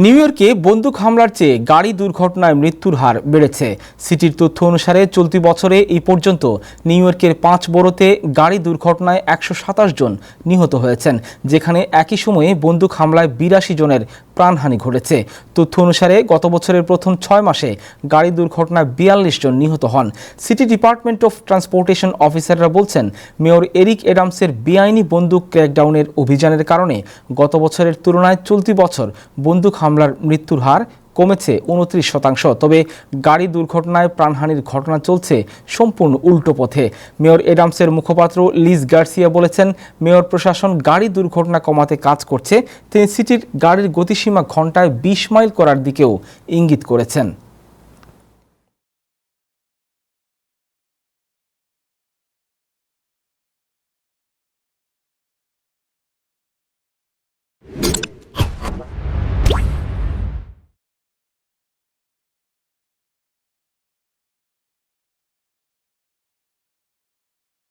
New ইয়র্কে বন্দুক হামলার চেয়ে গাড়ি দুর্ঘটনায় মৃত্যুর হার বেড়েছে। সিটির তথ্য অনুসারে চলতি বছরে এই পর্যন্ত নিউ ইয়র্কের 5 বড়োতে গাড়ি দুর্ঘটনায় 127 জন নিহত হয়েছেন, যেখানে একই সময়ে বন্দুক হামলায় 82 জনের প্রাণহানি ঘটেছে। তথ্য অনুসারে গত বছরের প্রথম 6 মাসে গাড়ি দুর্ঘটনায় 42 জন নিহত হন। সিটি ডিপার্টমেন্ট অফ ট্রান্সপোর্টেশন অফিসাররা বলছেন, মেয়র এরিক অ্যাডামসের বেআইনি বন্দুক ক্র্যাকডাউনের অভিযানের কারণে গত বছরের তুলনায় চলতি বছর বন্দুক হামলার মৃত্যুর হার কমেছে 29%। তবে গাড়ি দুর্ঘটনায় প্রাণহানির ঘটনা চলছে সম্পূর্ণ উল্টো পথে। মেয়র অ্যাডামসের মুখপাত্র লিজ গার্সিয়া বলেছেন, মেয়র প্রশাসন গাড়ি দুর্ঘটনা কমাতে কাজ করছে। তিনি সিটির গাড়ির গতিসীমা ঘন্টায় 20 মাইল করার দিকেও ইঙ্গিত করেছেন।